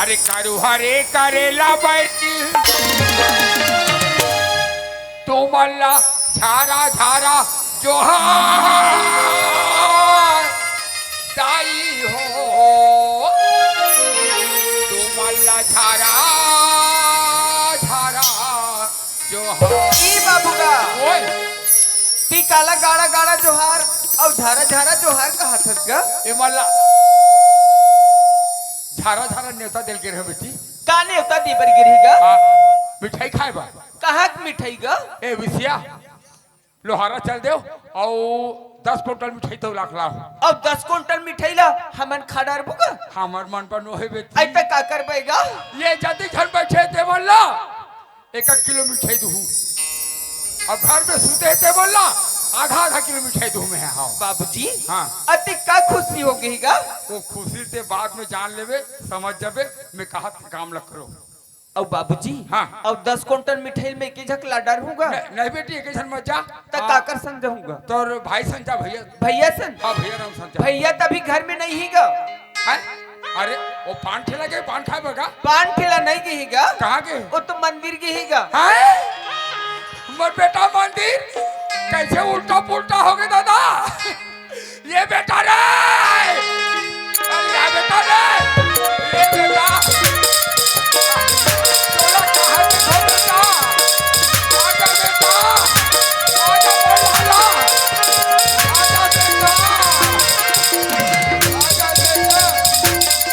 अरे करू हरे करेला बैठी तो मल्ला झारा झारा जोहार दाई हो तो मल्ला झारा झारा जोहार ई बाबू का ओए ती काला गाड़ा गाड़ा जोहार और झारा झारा जोहार का हाथत का ए मल्ला झारा झारा नेता दिल के रहे बेटी काने होता दीपर गिरीगा मिठाई खाए बा कहाँ मिठाई का ए विसिया लोहारा चल दे और 10 क्विंटल मिठाई तो लाख लाओ अब 10 क्विंटल मिठाई ला हमन खाडार बुका हमार मन पर नो है बेटी ऐसा का कर पाएगा ये जल्दी घर बैठे थे बोला 1 किलो मिठाई दूँ अब घर में सुते थे बोला आधा किलो मिठाई दूँ मैं हाँ बाबूजी हाँ अति का खुशी हो गई का वो खुशी से बाद में जान लेवे समझ जावे मैं कहा काम लग करो और बाबूजी हाँ और 10 क्विंटल मिठाई में एक झक लाडार होगा नहीं बेटी एक जन मत जा तक काकर समझाऊंगा तो भाई संजा भैया भैया सन हाँ भैया नाम संजा भैया तभी घर में नहीं हीगा अरे वो पान ठेला के पान खाए बगा पान ठेला नहीं गहीगा कहाँ के वो तो मंदिर गहीगा मोर बेटा मंदिर कैसे उल्टा पुल्टा हो गया दादा ये बेटा रे अरे बेटा रे ये बेटा चोला कहाँ से धो बेटा आजा बेटा आजा बोला आजा बेटा आजा बेटा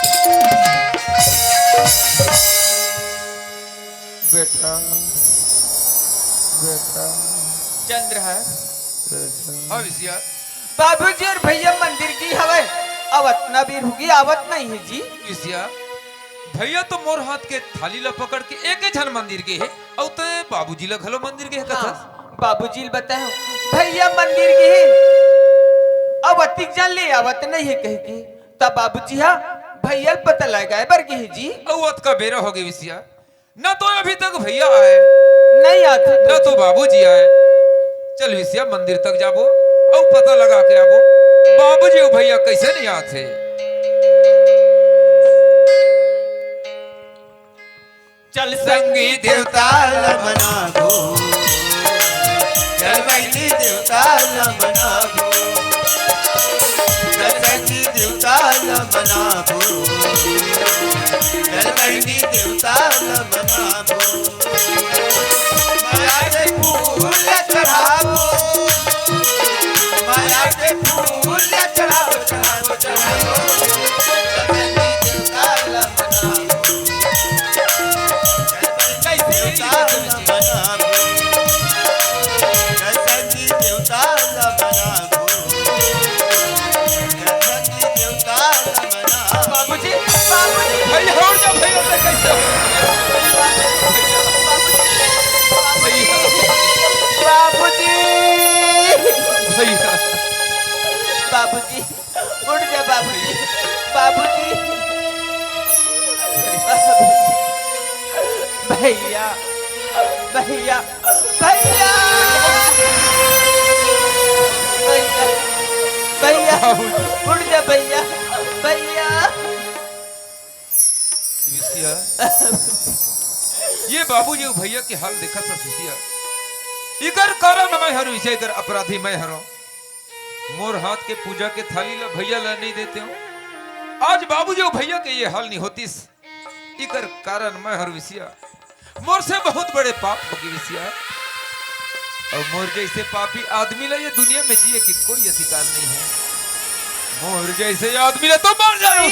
बेटा बेटा चंद्र है हाँ विसिया बाबूजी और भैया मंदिर की हवे आवत ना भी होगी आवत नहीं है जी विसिया भैया तो मोर हाथ के थाली ला पकड़ के एक झन मंदिर के है और तो बाबूजी ला घलो मंदिर के है कथा बाबूजी बताओ भैया मंदिर की है आवतिक जान ले आवत नहीं है कह के तब बाबूजी हाँ भैया पता लगा है बर की है जी औत का बेरा हो गई विसिया ना तो अभी तक भैया आए नहीं आते ना तो बाबूजी आए चल विसिया मंदिर तक जाबो और पता लगा के आबो बाबूजी और भैया कैसे नहीं आते चल संगी देवता लमनागो चल वैली देवता लमनागो चल संगी देवता लमनागो चल वैली देवता लमनागो माया के फूल चढ़ावो माया के फूल चढ़ावो चढ़ावो चढ़ावो बाबूजी बाबूजी भैया और जा भैया से कैसे बाबूजी भैया बाबूजी उठ जा बाबूजी बाबूजी भैया भैया भैया भैया उठ जा भैया भैया विसिया ये बाबूजी और भैया के हाल देखा था विसिया इकर कारण मैं हरो इसे इकर अपराधी मैं हरो मोर हाथ के पूजा के थाली ला भैया ला नहीं देते हो आज बाबूजी और भैया के ये हाल नहीं होतीस इकर कारण मैं हर विसिया मोर से बहुत बड़े पाप होगी विसिया और मोर जैसे पापी आदमी ला ये दुनिया में जिए की कोई अधिकार नहीं है मोर जैसे आदमी ला तो मर जाओ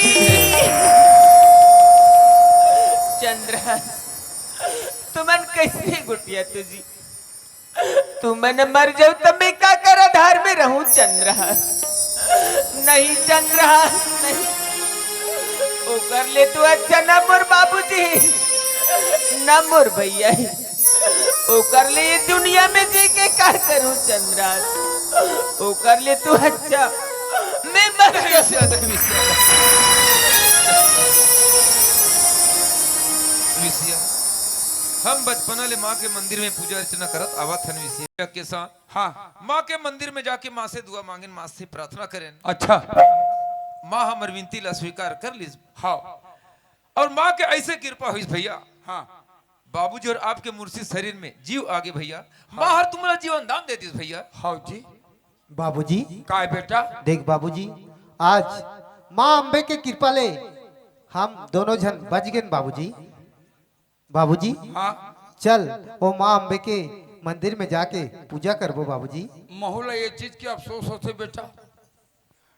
चंद्र तुमन कैसे गुटिया तुझी तुमन मर जाओ तब मैं का कर आधार में रहूं चंद्र नहीं चंद्र नहीं ओ कर ले तू अच्छा ना मोर बाबूजी ना मोर भैया ओ कर ले ये दुनिया में जी के का करूं चंद्र ओ कर ले तू अच्छा मैं मर विसिया हम बचपना ले माँ के मंदिर में पूजा अर्चना करत आवत हन विसिया के साथ हाँ माँ के मंदिर में जाके माँ से दुआ मांगन माँ से प्रार्थना करें अच्छा माँ हमर विनती ला स्वीकार कर लीज हाँ और माँ के ऐसे कृपा हुई भैया, हाँ बाबूजी और आपके मूर्ति शरीर में जीव आगे भैया, माँ हर तुम्हारा जीवन दान देती है भैया। हाँ जी। बाबूजी का है बेटा? देख बाबूजी, आज माँ अम्बे के कृपा ले हम दोनों जन बच गए बाबूजी। बाबूजी हाँ चल वो माँ अम्बे के मंदिर में जाके पूजा करबो बाबूजी। महुला ये चीज की अफसोस होते बेटा,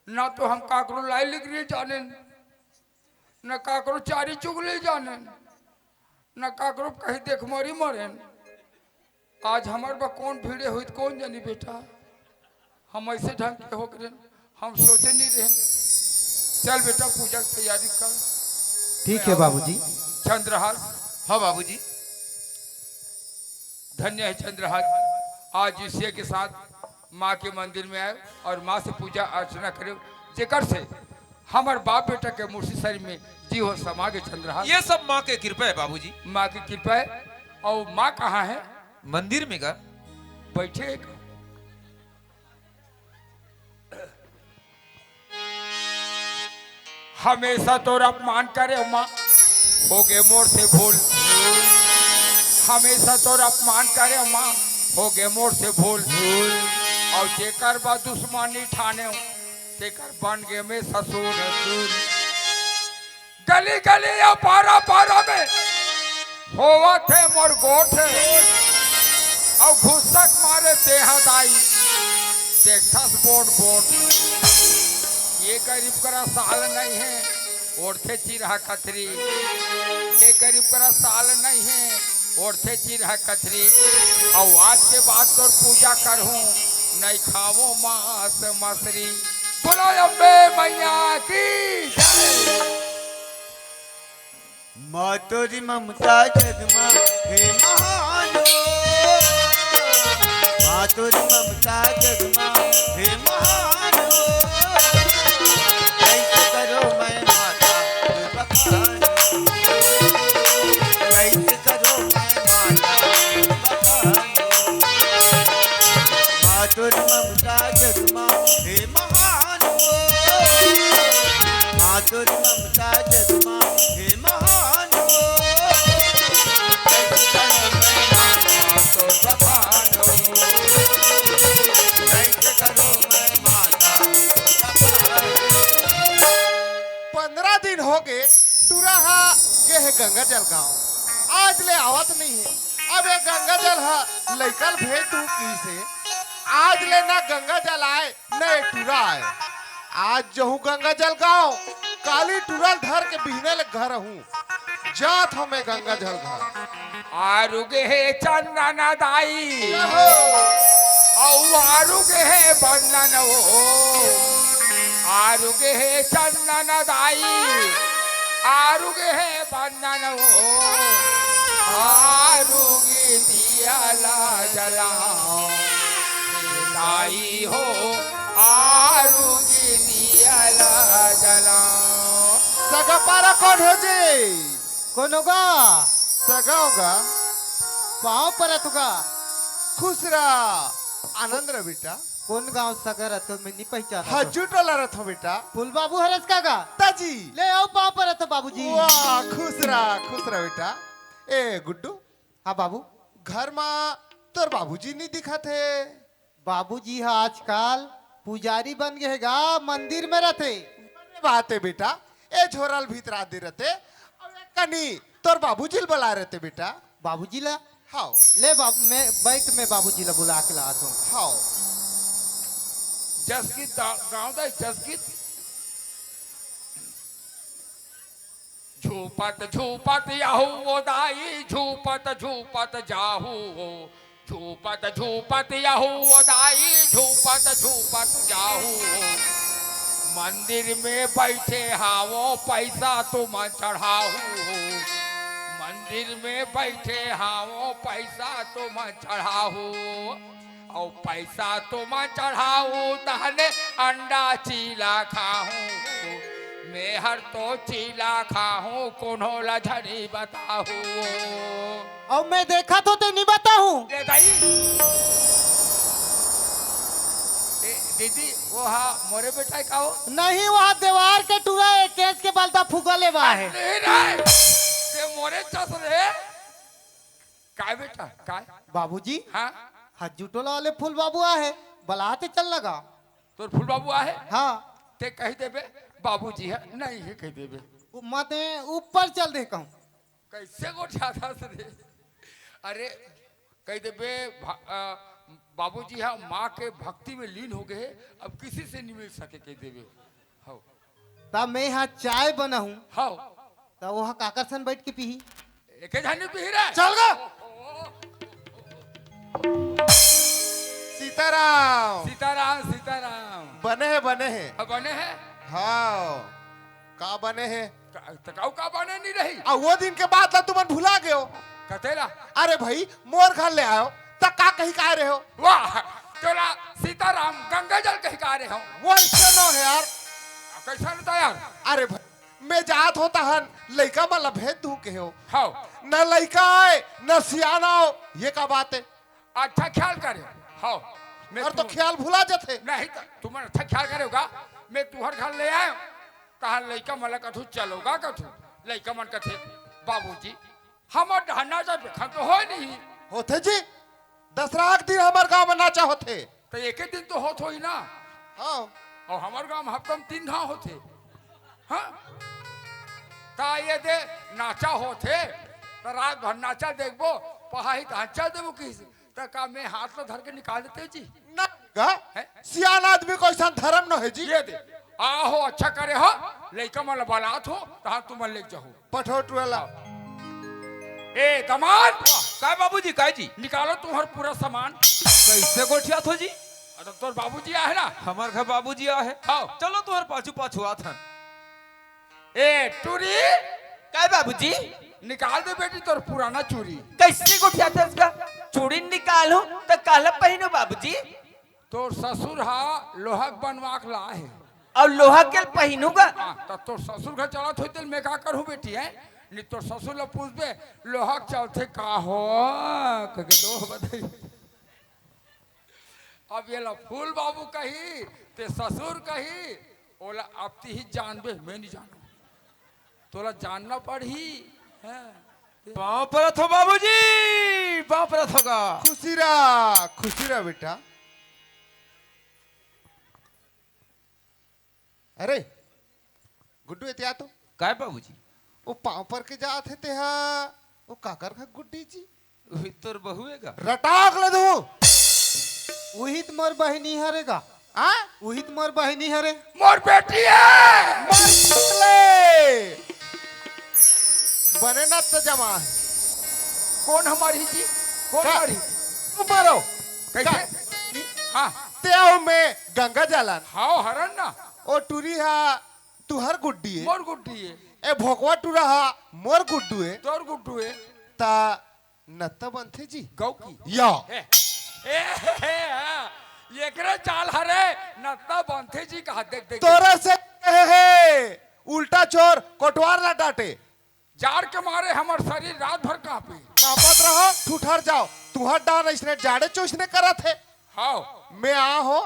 ना तो हम काकरो लाई लिख रही जाने, न काकरो चारी चुगली जाने, न काकरो कहीं देख मरी मरे। आज हमारे बा कौन भीड़े हुई कौन जानी बेटा, हम ऐसे ढंग के हो गए हम सोचे नहीं रहे। चल बेटा पूजा की तैयारी कर। ठीक है बाबूजी। चंद्रहास, हाँ बाबूजी। धन्य है चंद्रहास, आज इसी के साथ माँ के मंदिर में आए और माँ से पूजा अर्चना करे, जेकर से हमारे बाप बेटा के मूर्ति शरीर में जीव समा के। चंद्रहास ये सब माँ के कृपा है बाबूजी। माँ की कृपा है। और माँ कहाँ है? मंदिर में का बैठे एक। हमेशा तो अपमान करे माँ, हो गए मोर से भूल। हमेशा तो अपमान करे माँ, हो गए मोर से भूल। और जेकर बा दुश्मनी ठाने, तेकर बन गए में ससुर। गली गली या पारा पारा में होवा थे मोर गोठ, और घुसक मारे ते हदाई, देखथस बोट बोट। ये गरीब करा साल नहीं है, ओढ़ते चिरहा कतरी। ये गरीब करा साल नहीं है, ओढ़ते चिरहा कतरी। और आज के बाद तो पूजा करूं, नहीं खावो मांस मछली। बोलो अम्बे मैया की जय। माँ तोरी ममता जगमा हे महान हो, माँ तोरी ममता जगमा हे महान हो। कैसे करो मैं माता बखान, कैसे करो मैं माता बखान। माँ तोरी ममता जगमा हे महान हो, माँ तोरी ममता जगमा हे महान हो। कैसे करो मैं माता तो बखान हो। कैसे करो मैं माता बखान। 15 दिन हो गए तुरहा के है गंगा जल गाँव, आज ले आवत नहीं है। अब ये गंगा जल है लैकल भेज तू की से, आज ले ना गंगा जल आए न एक टूरा आए। आज जो हूँ गंगा जल गाँव, काली टूरल धर के बिहने ले घर हूँ, जात हमें गंगा जल घर। आरुगे है चंदन दाई, औ आरुगे है बंदन हो। आरुगे है चंदन दाई, आरुगे है बंदन हो। आरुगे दिया ला जलाओ दाई हो, आरुगे दिया ला जलाओ। सगा पारा कौन हो जे? कौन होगा? सगा होगा पाँव पर तुगा। खुश रहा, आनंद रह बेटा। कौन गांव सगर तो मैं नहीं पहचाना। हजू टोला रथ बेटा। फूल बाबू हरस काका ताजी ले आओ पाँव पर तो बाबूजी। वाह खुश रहा बेटा। ए गुड्डू, हाँ बाबू। घर में तोर बाबूजी नहीं दिखा थे। बाबूजी हाँ आजकल पुजारी बन गए गा, मंदिर में रहते। बात है बेटा, ए झोरल भीतर आदि रहते और एक कनी तोर बाबूजी बुला रहते बेटा। बाबूजी ला हाओ ले बाबू, मैं बैठ में बाबूजी ला बुला के लाता हूँ। हाओ जसगीत गाँव दा जसगीत। झूपत झूपत याहू ओ दाई, झूपत झूपत जाहू हो। झूपत झूपत याहू ओ दाई, झूपत झूपत जाहू हो। मंदिर में बैठे हावो पैसा तुम चढ़ाऊ हो। मंदिर में बैठे हावो पैसा तुम चढ़ाऊ, और पैसा तुम चढ़ाऊ तहने अंडा चीला खाऊं। मैं हर तो चीला खाऊं, कोनो लझड़ी बताऊं। और मैं देखा तो ते नहीं बताऊं। ए दाई, दीदी वो हाँ मोरे बेटा का हो। नहीं वहाँ दीवार के टूरा एक केस के बलता फुगले बा है नहीं रे ते मोरे चस रे काय बेटा काय बाबूजी हाँ हज्जुटोला वाले फूल बाबू आहे बलाते चल लगा तोर फूल बाबू आहे हाँ ते कह देबे बाबूजी है नहीं है कह देबे मते ऊपर चल दे कहूँ कैसे गोठा था रे अरे कह देबे बाबूजी हाँ माँ के भक्ति में लीन हो गए अब किसी से नहीं मिल सके कह देबे हाँ तब मैं यहाँ चाय बना हूँ हाँ तब वहाँ काकरसन बैठ के पी एक जाने पे ही रहा चल गा सीताराम सीताराम सीताराम बने हैं अब बने हैं हाँ का बने हैं तकाऊ का बने नहीं रही आ वो दिन के बाद ला तुम भुला गए हो कतेला अरे भाई मोर घर ले आयो तक का कहीं कह रहे हो वाह तोरा सीताराम गंगा जल कहीं का रहे हो वो ऐसे नो है यार कैसा रहता यार अरे भाई मैं जात होता हन लड़का मतलब भेज दू के हो हाँ न लड़का आए न सियाना हो ये का बात है अच्छा ख्याल करे हाँ मैं और तो ख्याल भुला जाते नहीं तुम अच्छा ख्याल करेगा मैं तुहर घर ले आयो कहा लड़का मला कथू चलोगा कथू लड़का मन कथे बाबूजी हम ढहना जब तो हो नहीं होते जी दसरा के दिन हमारे गांव में नाचा होते तो एक ही दिन तो होत हो ही ना हाँ और हमारे गांव में हफ्ता में 3 घाव होते हाँ ता ये दे नाचा होते तो रात भर नाचा देखबो पहाड़ी ढांचा देबो किस तो का मैं हाथ में धर के निकाल देते जी ना गा है? सियान आदमी को ऐसा धर्म न है जी ये दे आहो अच्छा करे हो लइका मन बालात हो तहां तुम ले जाओ पठोटुला ए दमाद काय बाबूजी काय जी निकालो तुम्हार पूरा सामान कैसे गोठिया थो जी अरे तोर बाबूजी आहे ना हमार घर बाबूजी आ है हाँ। चलो तुम्हार पाछू पाछू आथन ए टूरी काय बाबूजी निकाल दे बेटी तोर पुराना चूड़ी कैसे गोठिया था इसका चूड़ी निकालो तो काला पहनो बाबूजी तोर ससुर हा लोहा बनवा के ला है और लोहा के पहनूंगा तब तोर ससुर घर चलत होते मैं का करूं बेटी है नहीं तोर ससुर ला पूछबे लोहा के चलते का हो कके तो बताई अब ये ला फूल बाबू कही ते ससुर कही ओला अब ती ही जानबे मैं नहीं जानू तोला जानना पड़ी है पाँव पर थो बाबूजी पाँव पर होगा खुशी रहा बेटा अरे गुड्डू एतिया तो काय बाबूजी वो पाँव पर के जात है तेहा वो काकर खा गुड्डी जी वही तोर बहुएगा रटाक ले दू वही तो मोर बहनी हरेगा आ वही तो मोर बहनी हरे मोर बेटी है ले बने ना तो जमा है कौन हमारी जी कौन का- हमारी तू मारो कैसे हाँ तेव में गंगा जलन हाँ हरन ना ओ टूरी हा तुहर गुड्डी है मोर गुड्डी है ए भोकवा टूरा हा मोर गुड्डू है तोर गुड्डू है ता नत्ता बनथे जी गौ की या ये करे चाल हरे नत्ता बंथे जी कहा देख देख तोरा से हे उल्टा चोर कोटवार ना डाटे जाड़ के मारे हमार शरीर रात भर कांपे कापत रहो ठुठर जाओ तुहर डान इसने जाड़े चोसने करत है हाँ मैं आ हो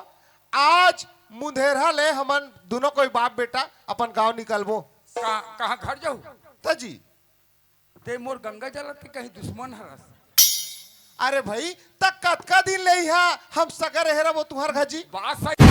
आज मुंधेरा ले हमन दोनों कोई बाप बेटा अपन गांव निकलबो कहाँ घर जाऊ तजी ते मोर गंगा जल के कहीं दुश्मन हरस अरे भाई तक कतका दिन ले हम सगर हेरा वो तुहर घजी बात सही